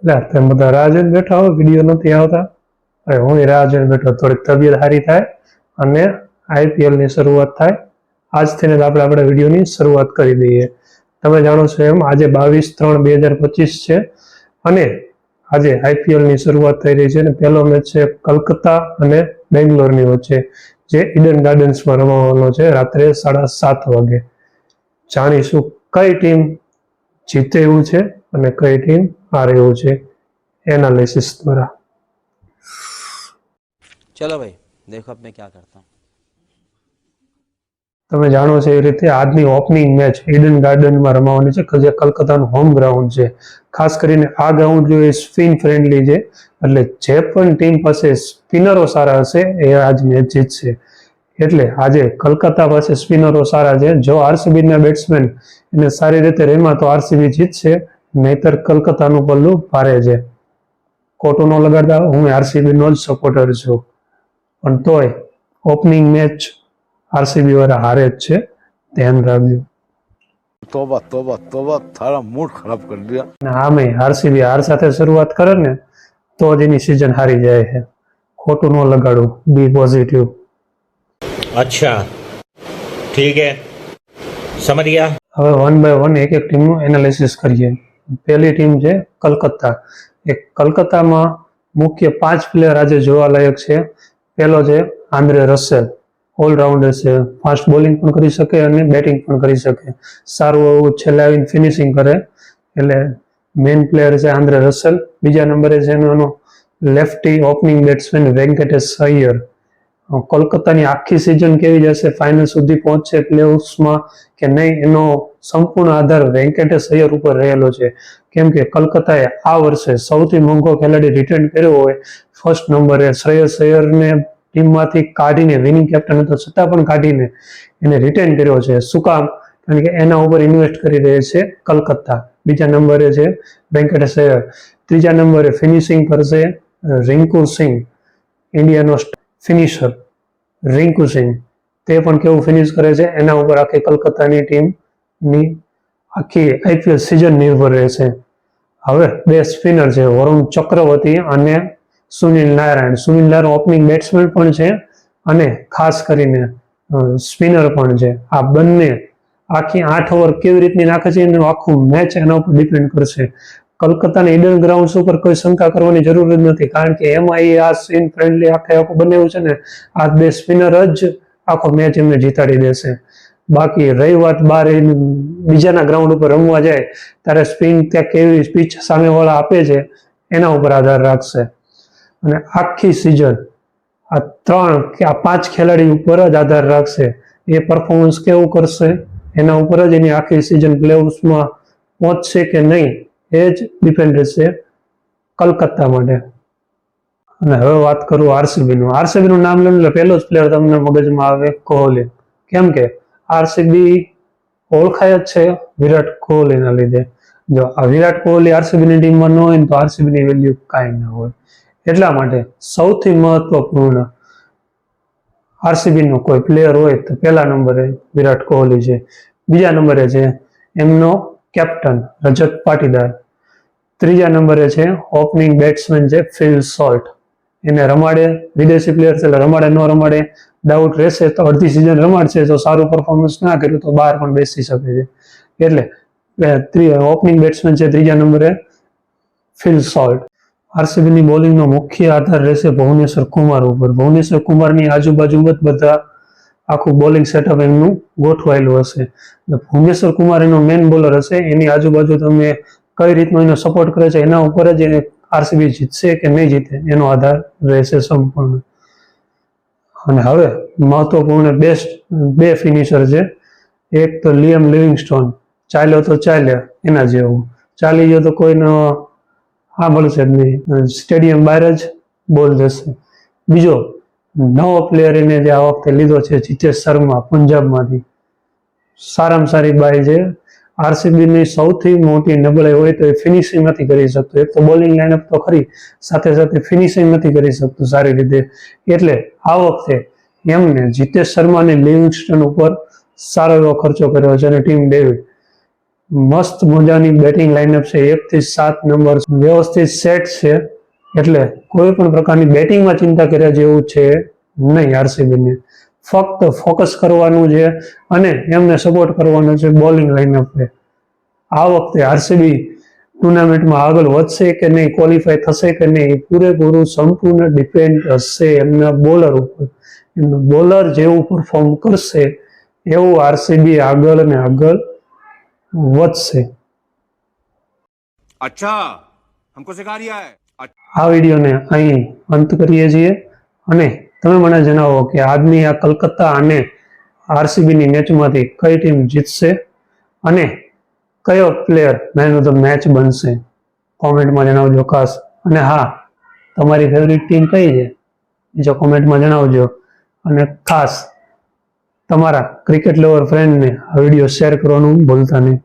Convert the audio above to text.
તમે બધા રાહ જોઈને બેઠા હો, વિડીયો નથી આવતા. અરે હું રાહ જોઈને બેઠો, થોડીક તબિયત સારી થાય અને IPL ની શરૂઆત થાય. આજથી આપણે વિડીયોની શરૂઆત કરી દઈએ. તમે જાણો છો એમ આજે 22/3/2025 છે અને આજે IPL ની શરૂઆત થઈ રહી છે અને પહેલો મેચ છે કલકત્તા અને બેંગ્લોરની વચ્ચે, જે ઈડન ગાર્ડન્સમાં રમવાનો છે રાત્રે 7:30 વાગે. જાણીશું કઈ ટીમ જીતે એવું છે અને કઈ ટીમ હારે એવું છે, એનાલિસિસ દ્વારા. चलो भाई देखो अब मैं क्या करता हूँ. તમે જાણો છો એ રીતે આજની ઓપનિંગ મેચ ઈડન ગાર્ડનમાં રમવાની છે, જે કલકત્તાનું હોમ ગ્રાઉન્ડ છે. ખાસ કરીને આ ગ્રાઉન્ડ જો એ સ્પિન ફ્રેન્ડલી છે, એટલે જે પણ ટીમ પાસે સ્પિનરો સારા હશે એ આજ મેચ જીતશે. એટલે આજે કલકત્તા પાસે સ્પિનરો સારા છે. જો RCB ના બેટ્સમેન એને સારી રીતે રમ્યા તો RCB જીતશે, નહીતર કલકત્તાનું પલ્લું ભારે છે. ખોટું ન લગાડતા, હું RCB નો જ સપોર્ટર છું, પણ તોય ઓપનિંગ મેચ RCB વાળા હારે જ છે, ધ્યાન રાખજો. तोबा तोबा तोबा, थारा मूड खराब कर दिया. અને આમે RCB હાર સાથે શરૂઆત કરે ને તો જ એની સિઝન હારી જાય છે. ખોટું ન લગાડું, બી પોઝિટિવ. अच्छा ठीक है, समझ गया. હવે 1 by 1 એક એક ટીમનું એનાલિસિસ કરીએ. પહેલી ટીમ છે કલકત્તા. કલકત્તામાં મુખ્ય 5 પ્લેયર આજે જોવાલાયક છે. પહેલો છે આંદ્રે રસેલ, ઓલરાઉન્ડર છે, ફાસ્ટ બોલિંગ પણ કરી શકે અને બેટિંગ પણ કરી શકે. સારું એવું છેલ્લે આવીને ફિનિશિંગ કરે, એટલે મેઇન પ્લેયર છે આંદ્રે રસેલ. બીજા નંબરે છે એનો lefty opening batsman Venkatesh Iyer. કોલકાતાની આખી સિઝન કેવી જશે, ફાઇનલ સુધી પહોંચશે પ્લેઓફ્સમાં કે નહીં, એનો સંપૂર્ણ આધાર વેંકટેશ અય્યર ઉપર રહેલો છે. કેમ કે કલકત્તાએ આ વર્ષે સૌથી મોંઘો ખેલાડી રિટર્ન કર્યો હોય, ફર્સ્ટ નંબરે શ્રેયસ અય્યરને ટીમમાંથી કાઢીને, વિનિંગ કેપ્ટન હતો છતાં પણ કાઢીને એને રિટેન કર્યો છે. શું કામ? કારણ કે એના ઉપર ઇન્વેસ્ટ કરી રહે છે કલકત્તા. બીજા નંબરે છે વેંકટેશ અય્યર. ત્રીજા નંબરે ફિનિશિંગ કરશે રિંકુ સિંહ, ઇન્ડિયાનો ફિનિશર રિંકુ સિંહ. તે પણ કેવું ફિનિશ કરે છે, એના ઉપર આખી કલકત્તાની ટીમની આખી IPL સિઝન નિર્ભર રહેશે. હવે બે સ્પિનર છે, વરુણ ચક્રવર્તી અને સુનિલ નારાયણ. સુનિલ નારાયણ ઓપનિંગ બેટ્સમેન પણ છે અને ખાસ કરીને સ્પિનર પણ છે. આ બંને આખી 8 ઓવર કેવી રીતની નાખે છે એનું આખું મેચ એના ઉપર ડિપેન્ડ કરશે. કલકત્તાના ઈડન ગ્રાઉન્ડ ઉપર કોઈ શંકા કરવાની જરૂર જ નથી, કારણ કે એમાં આ સ્પિન ફ્રેન્ડલી આખું બનેલું છે ને, આ બે સ્પિનર જ આખો મેચ એમને જીતાડી દેશે. બાકી રહી વાત બહાર બીજાના ગ્રાઉન્ડ ઉપર રમવા જાય ત્યારે સ્પિન ત્યાં કેવી પીચ સામેવાળા આપે છે એના ઉપર આધાર રાખશે. અને આખી સિઝન આ 3 કે આ 5 ખેલાડી ઉપર જ આધાર રાખશે. એ પરફોર્મન્સ કેવું કરશે એના ઉપર જ એની આખી સિઝન પ્લેઓફ્સમાં પહોંચશે કે નહીં એ જ ડિપેન્ડ રહેશે કલકત્તા માટે. અને હવે વાત કરું RCB નું. RCB નું નામ લઈને એટલે પહેલો જ પ્લેયર તમને મગજમાં આવે કોહલી. કેમ કે RCB ઓળખાય જ છે વિરાટ કોહલીના લીધે. જો આ વિરાટ કોહલી RCB ની ટીમમાં ન હોય ને તો RCB ની વેલ્યુ કાંઈ ના હોય. એટલા માટે સૌથી મહત્વપૂર્ણ RCB નો કોઈ પ્લેયર હોય તો પહેલા નંબરે વિરાટ કોહલી છે. બીજા નંબરે છે એમનો કેપ્ટન રજત પાટીદાર. ત્રીજા નંબરે છે ઓપનિંગ બેટ્સમેન છે ફિલ સોલ્ટ. એને રમાડે, વિદેશી પ્લેયર છે એટલે રમાડે ન રમાડે ડાઉટ રહેશે, તો અડધી સિઝન રમાડશે તો સારું પરફોર્મન્સ ના કર્યું તો બહાર પણ બેસી શકે છે. એટલે ઓપનિંગ બેટ્સમેન છે ત્રીજા નંબરે ફિલ સોલ્ટ. RCB ની બોલિંગનો મુખ્ય આધાર રહેશે ભુવનેશ્વર કુમાર ઉપર. ભુવનેશ્વર કુમારની આજુબાજુ બધા આખું બોલિંગ સેટઅપ એમનું ગોઠવાયેલું હશે. ભુવનેશ્વર કુમાર એનો મેઇન બોલર હશે. એની આજુબાજુ તમે કઈ રીતનો એને સપોર્ટ કરે છે એના ઉપર જ એને RCB જીતશે કે નહીં જીતે એનો આધાર રહેશે સંપૂર્ણ. અને હવે મહત્વપૂર્ણ બે ફિનિશર છે. એક તો લિયમ લિવિંગસ્ટોન, ચાલ્યો તો ચાલ્યા એના જેવું, ચાલી ગયો તો કોઈનો સાંભળશે જ નહીં, સ્ટેડિયમ બહાર જ બોલ જશે. બીજો નવો પ્લેયર એને જે આ વખતે લીધો છે જીતેશ શર્મા પંજાબમાંથી. સારામાં સારી બાઈ છે. RCB ની સૌથી મોટી નબળાઈ હોય તો એ ફિનિશિંગ નથી કરી શકતું. એક તો બોલિંગ લાઇનઅપ તો ખરી, સાથે સાથે ફિનિશિંગ નથી કરી શકતું સારી રીતે. એટલે આ વખતે એમને જીતેશ શર્મા અને લિવિંગસ્ટન ઉપર સારો એવો ખર્ચો કર્યો છે અને ટીમ ડેવિડ મસ્ત મજાની બેટિંગ લાઇનઅપ છે, 1 થી 7 નંબર વ્યવસ્થિત સેટ છે, એટલે કોઈ પણ પ્રકારની બેટિંગમાં ચિંતા કર્યા જેવું છે નહીં આરસીબીને. ફક્ત ફોકસ કરવાનું છે અને એમને સપોર્ટ કરવાનો છે બોલિંગ લાઇનઅપને. આ વખતે આરસીબી ટુર્નામેન્ટમાં આગળ વધશે કે નહીં, ક્વોલિફાય થશે કે નહીં, પૂરેપૂરું સંપૂર્ણ ડિપેન્ડ હશે એમના બોલર ઉપર. એમનું બોલર જેવું પરફોર્મ કરશે એવું આરસીબી આગળ અને આગળ વધશે. अच्छा हमको सिखा रिया है. આ વિડીયોને અહીં અંત કરીએ છીએ અને તમે મને જણાવો કે આજની આ કલકત્તા અને આરસીબીની મેચમાંથી કઈ ટીમ જીતશે અને કયો player man of the match બનશે, કોમેન્ટમાં જણાવજો ખાસ. અને હા, તમારી ફેવરિટ ટીમ કઈ છે બીજો કોમેન્ટમાં જણાવજો. અને ખાસ તમારા ક્રિકેટ લવર ફ્રેન્ડને આ વિડીયો શેર કરવાનું ભૂલતા નહીં.